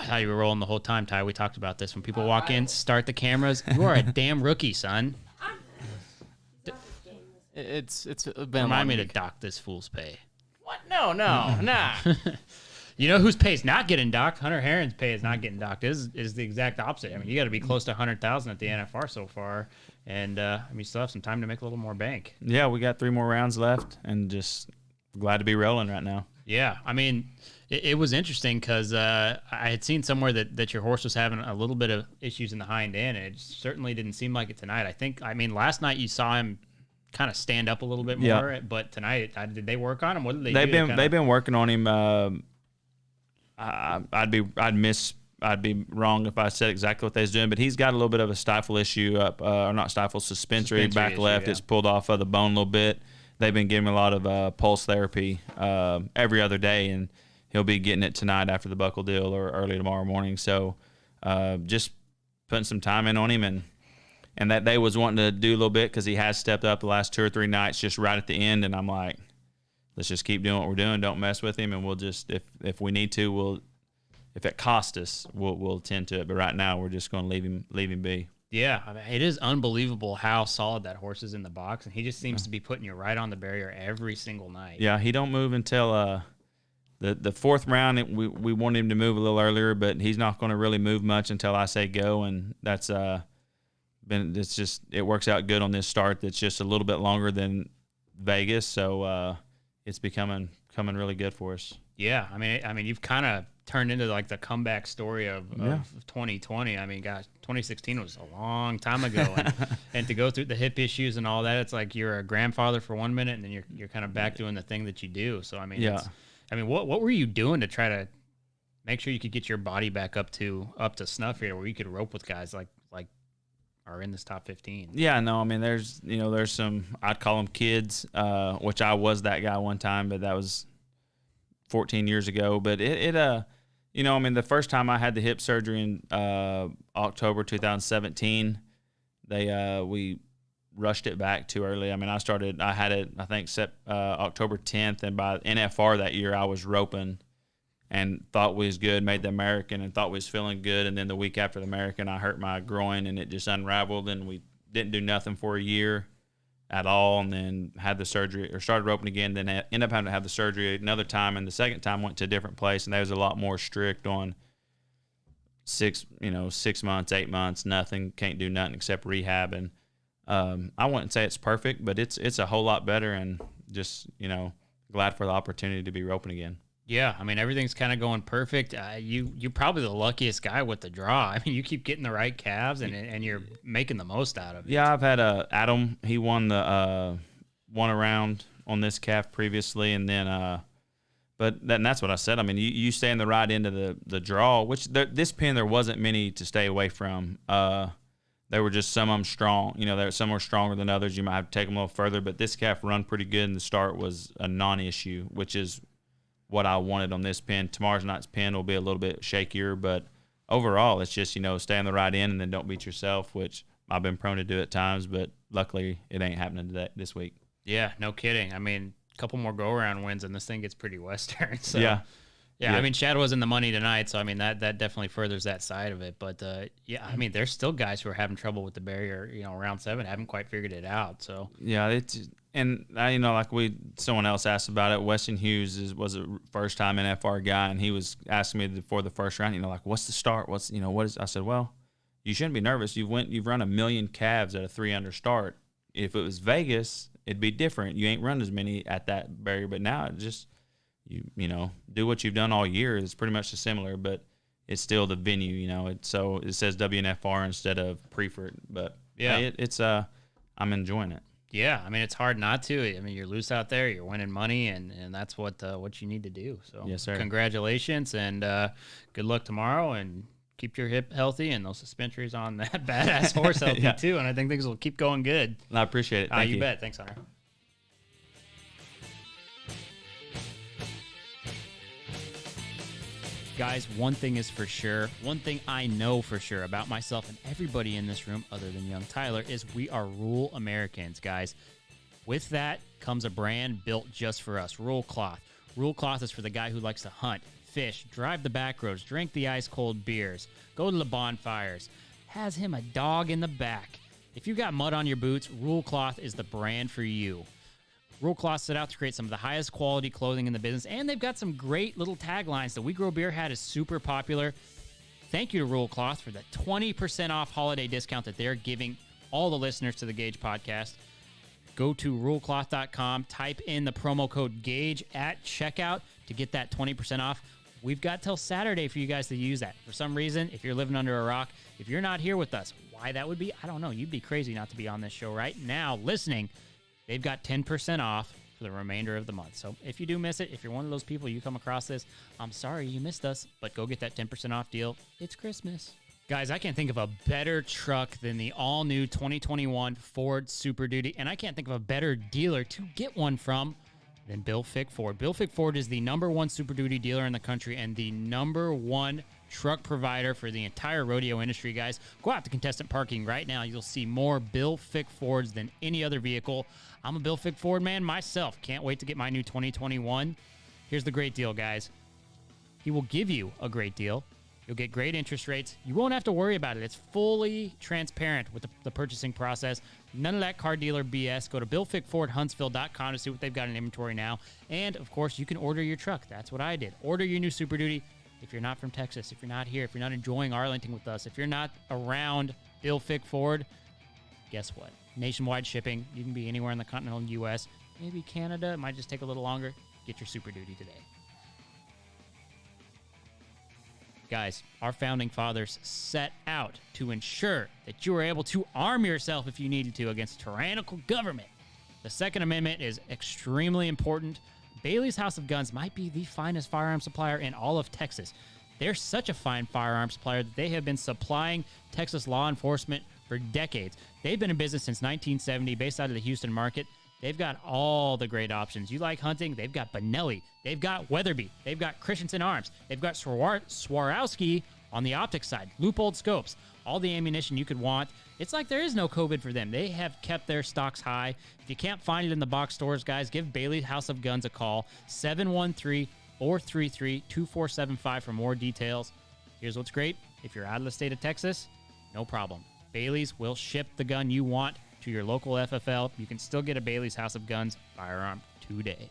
how you were rolling the whole time, Ty. We talked about this. When people walk in, start the cameras. You are a damn rookie, son. It's been Remind me to dock this fool's pay. What? No, nah. You know whose pay is not getting docked? Hunter Herrin's pay is not getting docked. Is the exact opposite. I mean, you got to be close to 100,000 at the NFR so far, and I mean, you still have some time to make a little more bank. Yeah, we got 3 more rounds left, and just glad to be rolling right now. Yeah, I mean, it was interesting because I had seen somewhere that your horse was having a little bit of issues in the hind end, and it certainly didn't seem like it tonight. I mean, last night you saw him kind of stand up a little bit more, but tonight, did they work on him? What did they do? They've been working on him. I'd be wrong if I said exactly what they was doing, but he's got a little bit of a stifle issue up, or not stifle, suspensory back issue, left. Yeah. It's pulled off of the bone a little bit. They've been giving him a lot of pulse therapy every other day, and he'll be getting it tonight after the buckle deal or early tomorrow morning. So just putting some time in on him, and that day was wanting to do a little bit because he has stepped up the last 2 or 3 nights just right at the end, and I'm like, let's just keep doing what we're doing. Don't mess with him, and we'll just if we need to, if it costs us, we'll attend to it. But right now, we're just going to leave him be. Yeah, I mean, it is unbelievable how solid that horse is in the box, and he just seems to be putting you right on the barrier every single night. Yeah, he don't move until the 4th round. We want him to move a little earlier, but he's not going to really move much until I say go, and that's it works out good on this start. That's just a little bit longer than Vegas, so. It's coming really good for us. Yeah, I mean, you've kind of turned into like the comeback story of 2020. I mean, gosh, 2016 was a long time ago, and to go through the hip issues and all that, it's like you're a grandfather for 1 minute, and then you're kind of back doing the thing that you do. So I mean, what were you doing to try to make sure you could get your body back up to snuff here, where you could rope with guys like are in this top 15? Yeah, no, I mean, there's some, I'd call them kids, which I was that guy one time, but that was 14 years ago. But I mean, the first time I had the hip surgery in October 2017, we rushed it back too early. I mean, I had it, I think, October 10th, and by NFR that year, I was roping and thought we was good, made the American, and thought we was feeling good. And then the week after the American, I hurt my groin, and it just unraveled, and we didn't do nothing for a year at all, and then had the surgery, or started roping again, then ended up having to have the surgery another time, and the second time went to a different place, and they was a lot more strict on 6 months, 8 months, nothing, can't do nothing except rehab. And I wouldn't say it's perfect, but it's a whole lot better, and just, glad for the opportunity to be roping again. Yeah, I mean, everything's kind of going perfect. You're probably the luckiest guy with the draw. I mean, you keep getting the right calves, and you're making the most out of it. Yeah, I've had Adam. He won the one around on this calf previously, and then that's what I said. I mean, you stay in the right end of the draw, which this pen there wasn't many to stay away from. They were just some of them strong. Some were stronger than others. You might have to take them a little further, but this calf run pretty good, and the start was a non-issue, which is what I wanted on this pen. Tomorrow's night's pen will be a little bit shakier, but overall it's just, stay on the right end and then don't beat yourself, which I've been prone to do at times, but luckily it ain't happening this week. Yeah, no kidding. I mean, a couple more go-around wins and this thing gets pretty Western. So Yeah. I mean, Chad was in the money tonight, so I methat definitely furthers that side of it. But I mean, there's still guys who are having trouble with the barrier. Round 7 haven't quite figured it out. So yeah, someone else asked about it. Weston Hughes was a first-time NFR guy, and he was asking me before the first round, what's the start? What is? I said, well, you shouldn't be nervous. You've run 1 million calves at a 3-under start. If it was Vegas, it'd be different. You ain't run as many at that barrier, but now it just. You do what you've done all year. It's pretty much similar, but it's still the venue, so it says WNFR instead of Prefert. But yeah, I'm enjoying it. Yeah, I mean, it's hard not to. I mean, you're loose out there, you're winning money, and that's what you need to do. So yes, sir. Congratulations, and good luck tomorrow, and keep your hip healthy and those suspensories on that badass horse healthy too. And I think things will keep going good. I appreciate it. Thank you. You bet. Thanks, Hunter. Guys, one thing is for sure, one thing I know for sure about myself and everybody in this room other than young Tyler is we are rural Americans, guys. With that comes a brand built just for us, Rural Cloth. Rural Cloth is for the guy who likes to hunt, fish, drive the back roads, drink the ice-cold beers, go to the bonfires, has him a dog in the back. If you got mud on your boots, Rule Cloth is the brand for you. Rule Cloth set out to create some of the highest quality clothing in the business, and they've got some great little taglines. The We Grow Beer hat is super popular. Thank you to Rule Cloth for the 20% off holiday discount that they're giving all the listeners to the Gauge podcast. Go to rulecloth.com, type in the promo code GAUGE at checkout to get that 20% off. We've got till Saturday for you guys to use that. For some reason, if you're living under a rock, if you're not here with us, why that would be, I don't know. You'd be crazy not to be on this show right now listening. They've got 10% off for the remainder of the month. So if you do miss it, if you're one of those people, you come across this, I'm sorry you missed us, but go get that 10% off deal. It's Christmas. Guys, I can't think of a better truck than the all-new 2021 Ford Super Duty, and I can't think of a better dealer to get one from than Bill Fick Ford. Bill Fick Ford is the #1 Super Duty dealer in the country and the #1 truck provider for the entire rodeo industry, guys. Go out to contestant parking right now. You'll see more Bill Fick Fords than any other vehicle. I'm a Bill Fick Ford man myself. Can't wait to get my new 2021. Here's the great deal, guys. He will give you a great deal. You'll get great interest rates. You won't have to worry about it. It's fully transparent with the purchasing process. None of that car dealer BS. Go to BillFickFordHuntsville.com to see what they've got in inventory now. And, of course, you can order your truck. That's what I did. Order your new Super Duty. If you're not from Texas, if you're not here, if you're not enjoying Arlington with us, if you're not around Bill Fick Ford, guess what? Nationwide shipping. You can be anywhere in the continental U.S., maybe Canada. It might just take a little longer. Get your Super Duty today. Guys, our founding fathers set out to ensure that you were able to arm yourself if you needed to against tyrannical government. The Second Amendment is extremely important. Bailey's House of Guns might be the finest firearm supplier in all of Texas. They're such a fine firearm supplier that they have been supplying Texas law enforcement for decades. They've been in business since 1970, based out of the Houston market. They've got all the great options. You like hunting? They've got Benelli. They've got Weatherby. They've got Christensen Arms. They've got Swarovski on the optics side. Loopold scopes. All the ammunition you could want. It's like there is no COVID for them. They have kept their stocks high. If you can't find it in the box stores, guys, give Bailey House of Guns a call. 713-433-2475 for more details. Here's what's great. If you're out of the state of Texas, no problem. Bailey's will ship the gun you want to your local FFL. You can still get a Bailey's House of Guns firearm today.